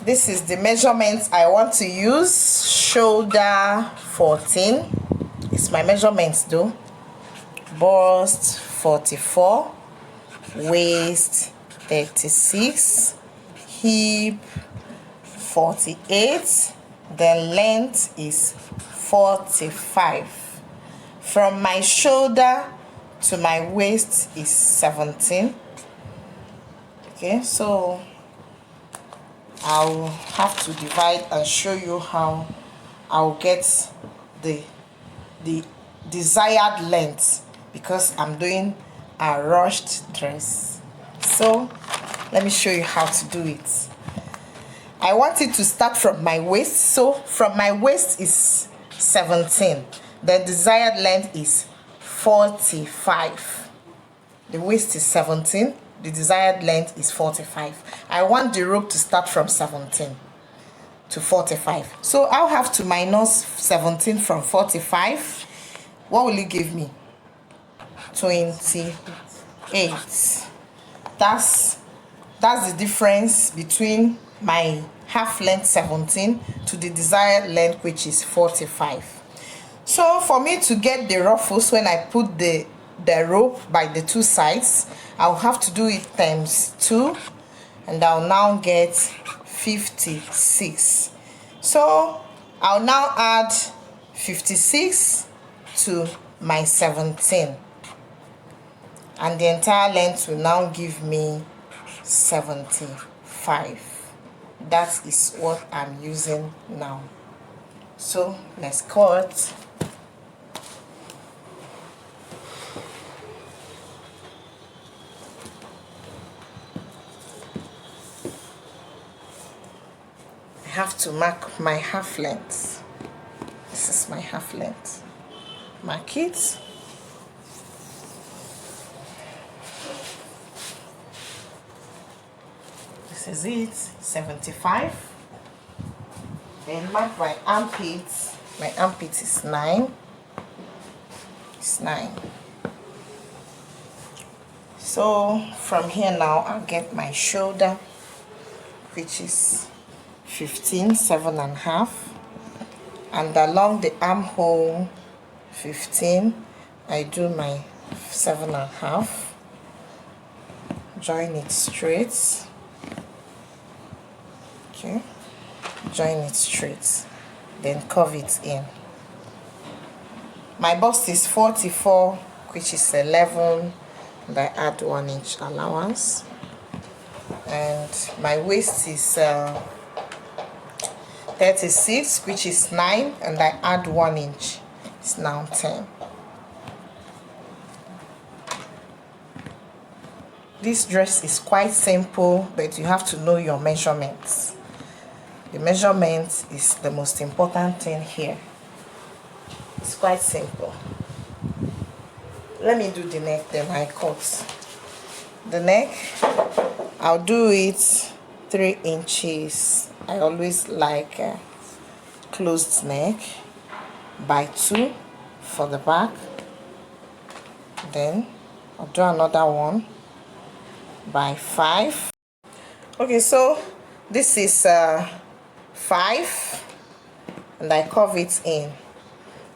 This is the measurement I want to use. Shoulder 14. It's my measurements though. Bust 44. Waist 36. Hip 48. The length is 45. From my shoulder to my waist is 17. Okay, so I'll have to divide and show you how I'll get the desired length, because I'm doing a rushed dress. So let me show you how to do it. I want it to start from my waist. So from my waist is 17. The desired length is 45. The waist is 17. The desired length is 45. I want the rope to start from 17 to 45. So I'll have to minus 17 from 45. What will it give me? 28. That's the difference between my half length 17 to the desired length, which is 45. So for me to get the ruffles, when I put the rope by the two sides, I'll have to do it times 2, and I'll now get 56. So I'll now add 56 to my 17, and the entire length will now give me 75. That is what I'm using now. So let's cut. I have to mark my half length. This is my half length. Mark it. This is it, 75. Then mark my armpits. My armpit is 9. It's 9. So from here now, I'll get my shoulder, which is 15, 7.5, and along the armhole 15, I do my 7.5. Join it straight. Okay, join it straight, then curve it in. My bust is 44, which is 11, and I add 1 inch allowance. And my waist is 36, which is 9, and I add 1 inch. It's now 10. This dress is quite simple, but you have to know your measurements. The measurement is the most important thing here. It's quite simple. Let me do the neck, then I cut. The neck, I'll do it 3 inches. I always like a closed neck, by 2 for the back. Then I'll do another one by 5. Okay, so this is 5, and I curve it in,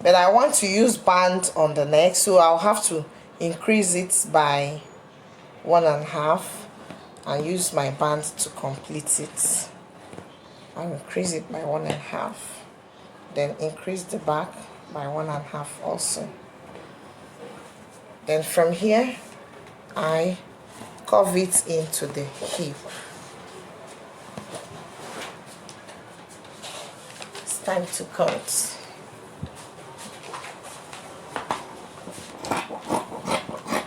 but I want to use band on the neck, so I'll have to increase it by 1.5 and use my band to complete it. I'll increase it by 1.5, then increase the back by 1.5 also. Then from here I curve it into the hip. It's time to cut.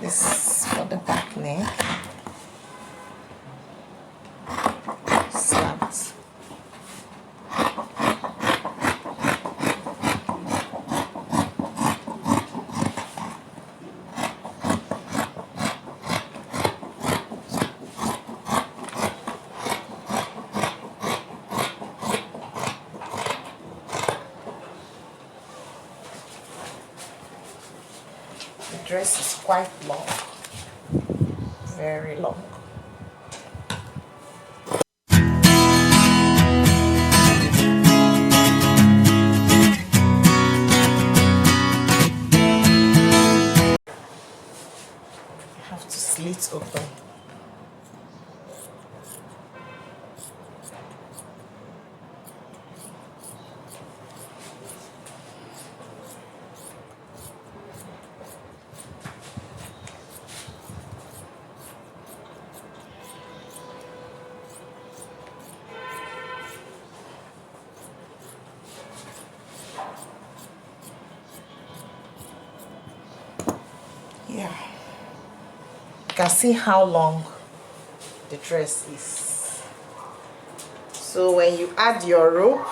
This is for the back neck. Slant. The dress is quite long, very long. have to slit open. Yeah, you can see how long the dress is. So when you add your rope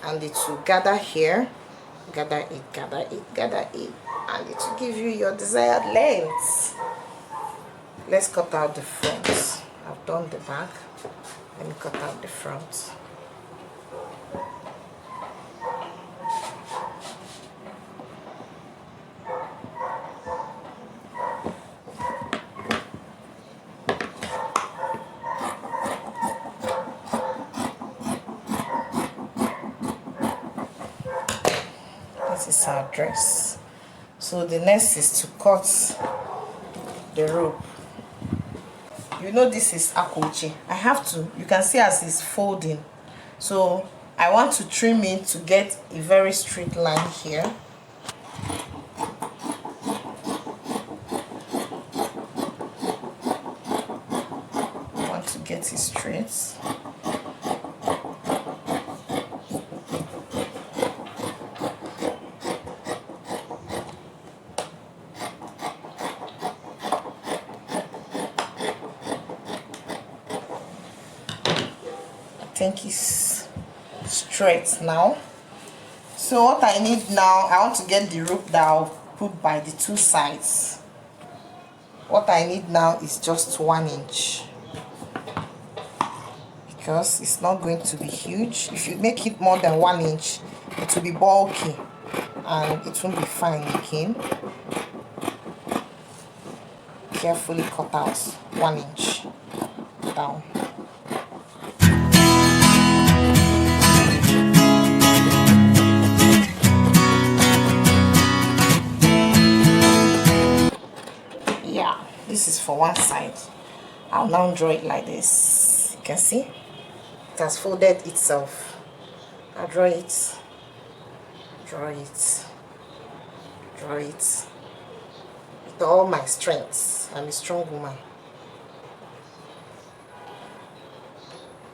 and it will gather here, gather it, gather it, gather it, and it will give you your desired length. Let's cut out the front. I've done the back. Let me cut out the front. This is our dress. So the next is to cut the rope. You know this is akwoche. I have to, you can see as it's folding. So I want to trim it to get a very straight line here. I want to get it straight. I think it's straight now. So what I need now, I want to get the rope that I'll put by the two sides. What I need now is just 1 inch, because it's not going to be huge. If you make it more than 1 inch, it will be bulky and it won't be fine again. Carefully cut out 1 inch down. Yeah, this is for one side. I'll now draw it like this. You can see it has folded itself. I'll draw it, draw it, draw it with all my strengths. I'm a strong woman.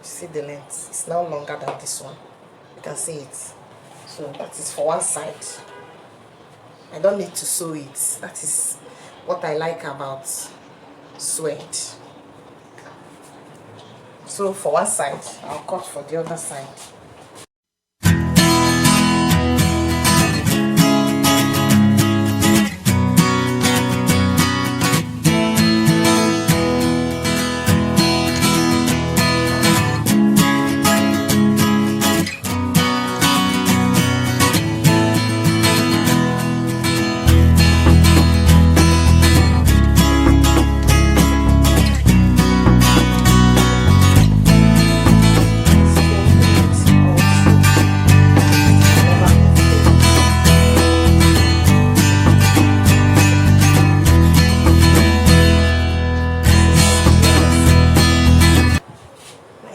See the length, it's now longer than this one. You can see it. So that is for one side. I don't need to sew it. That is what I like about suede. So for one side, I'll cut for the other side.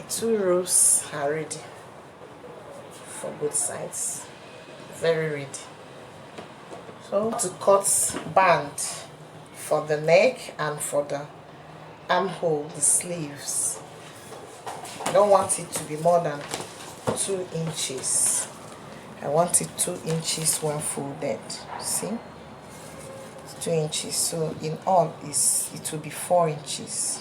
Two rows are ready for both sides, very ready. So to cut band for the neck and for the armhole, the sleeves, I don't want it to be more than 2 inches. I want it 2 inches when folded. See, it's 2 inches, so in all it will be 4 inches.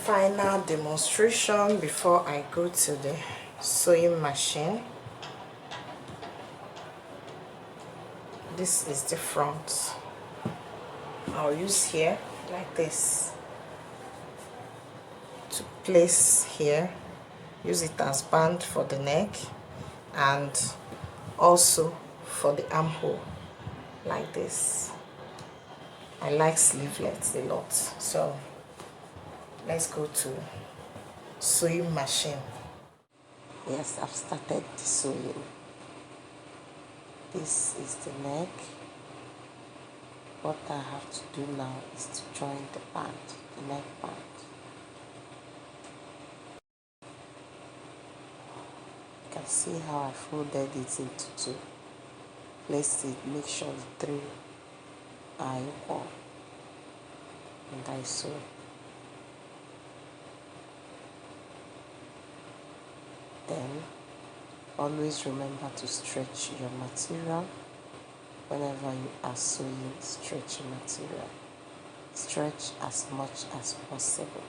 Final demonstration before I go to the sewing machine. This is the front. I'll use here like this to place here use it as band for the neck and also for the armhole like this. I like sleevelets a lot, so let's go to sewing machine. Yes, I've started the sewing. This is the neck. What I have to do now is to join the band, the neck band. You can see how I folded it into two. Place it, make sure the three are equal, and I sew. Then always remember to stretch your material. Whenever you are sewing, stretch your material. Stretch as much as possible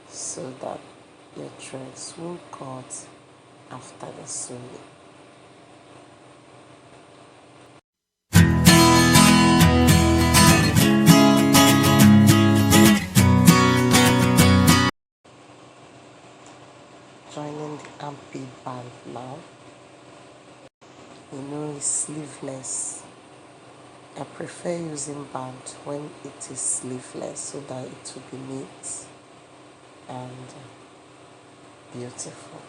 so that your threads will cut after the sewing. Joining the armpit band now. You know it's sleeveless. I prefer using band when it is sleeveless so that it will be neat and beautiful.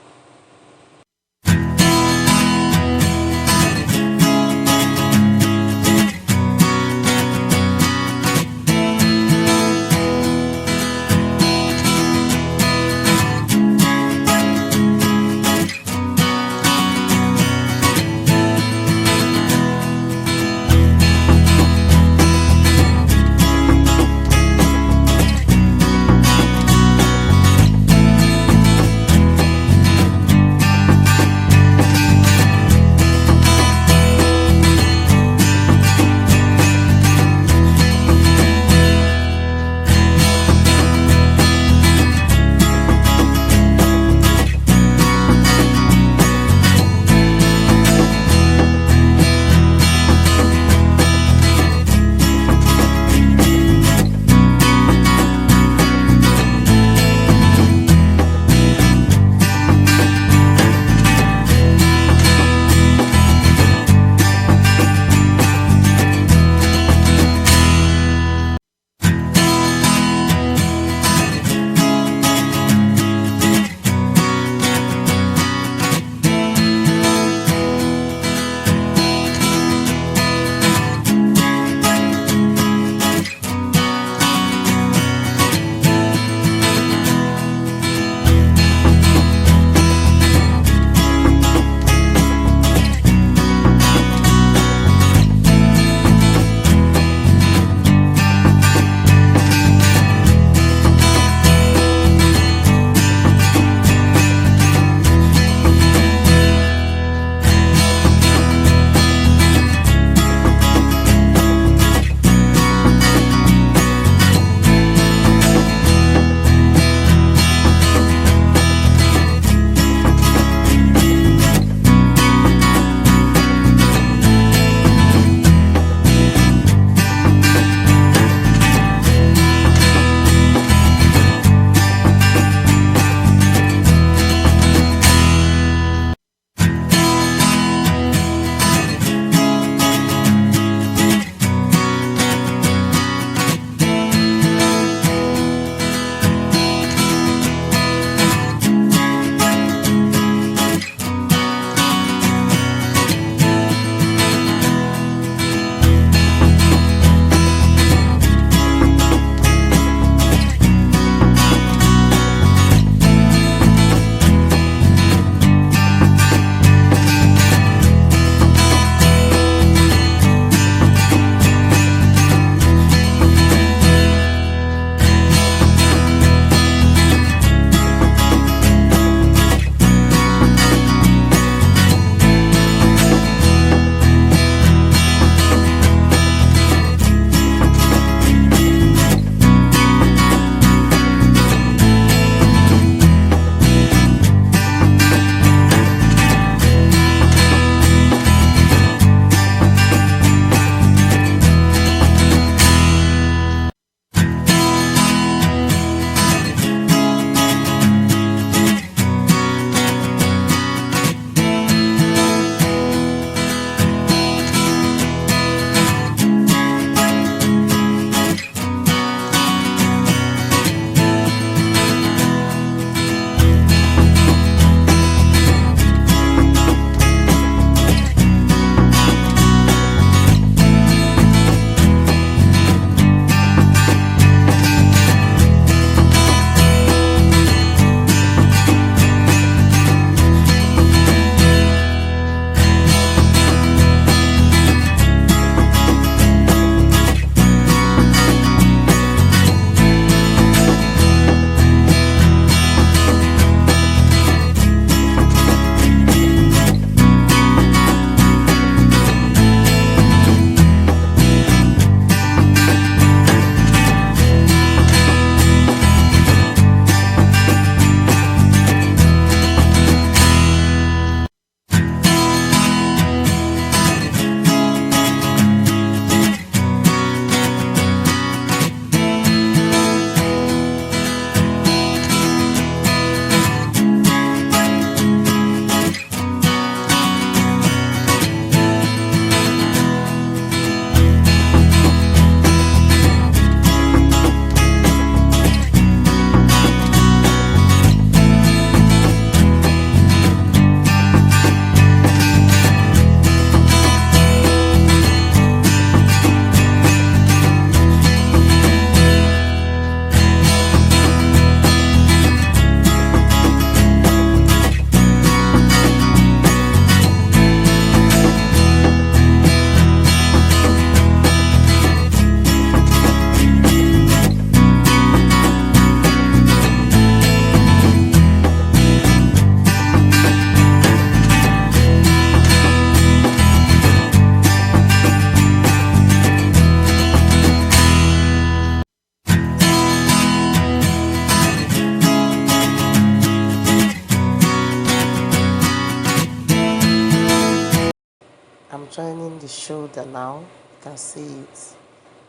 joining the shoulder now. You can see it.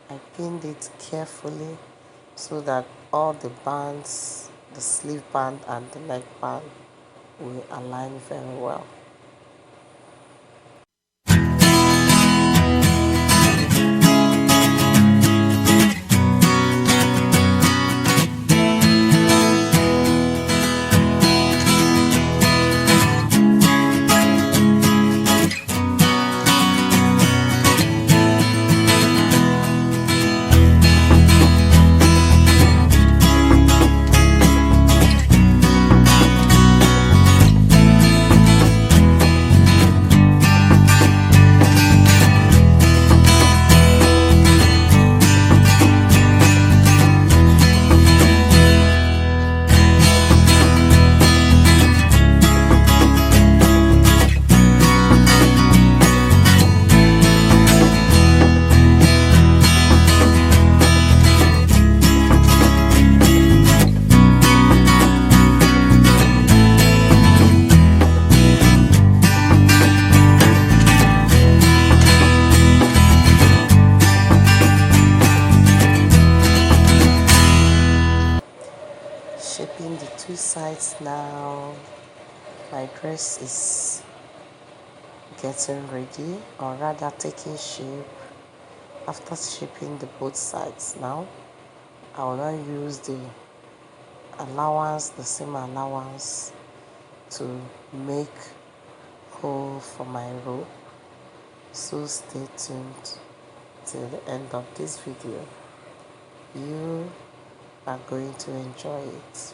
I pinned it carefully so that all the bands, the sleeve band and the neck band, will align very well. Shaping the two sides now. My dress is getting ready, or rather taking shape. After shaping the both sides now, I will now use the same allowance to make hole for my rope. So stay tuned till the end of this video. You are going to enjoy it.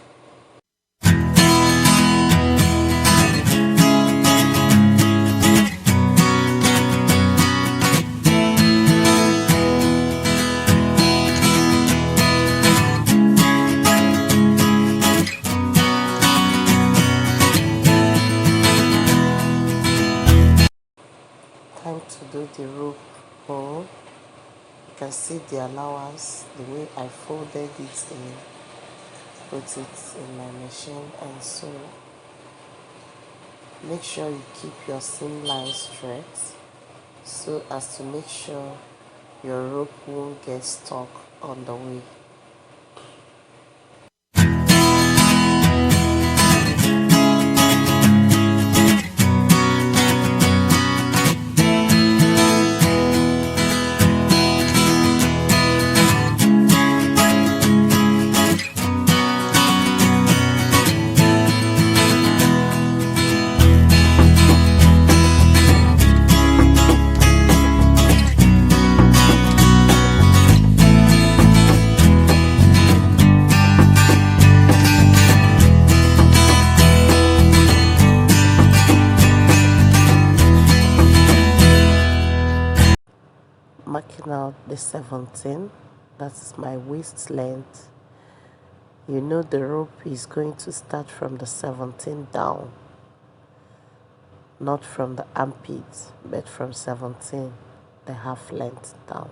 Time to do the rope hole. You can see the allowance, the way I folded it in, put it in my machine, and so make sure you keep your seam line straight so as to make sure your rope won't get stuck on the way. Marking out the 17, that's my waist length. You know the rope is going to start from the 17 down, not from the armpit, but from 17, the half length down.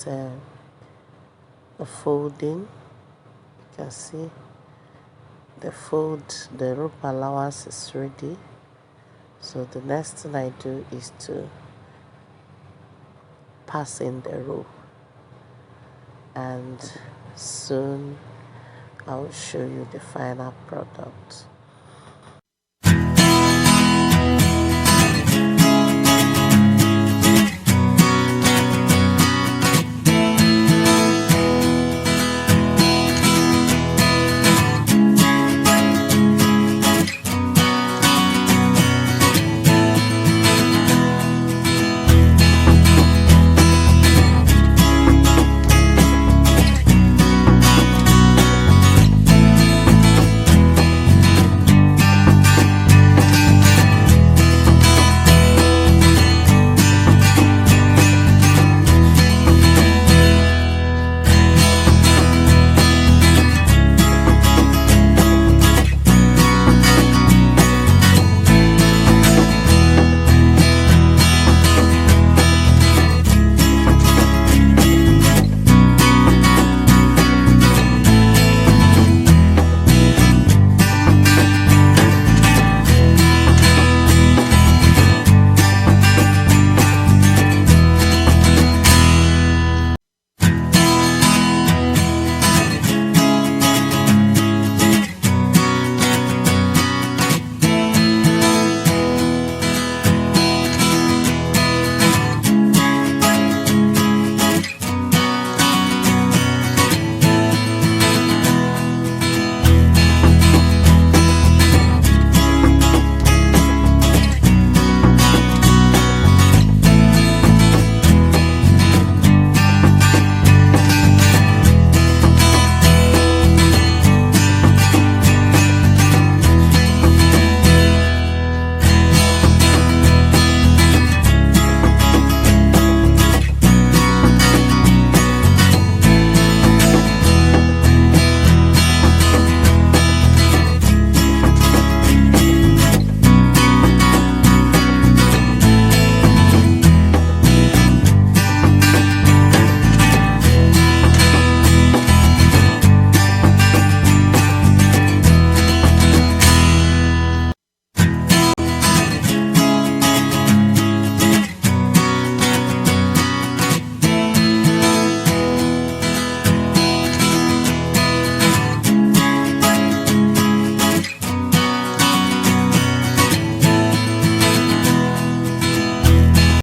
the folding. You can see the rope allowance is ready. So the next thing I do is to pass in the rope, and soon I will show you the final product.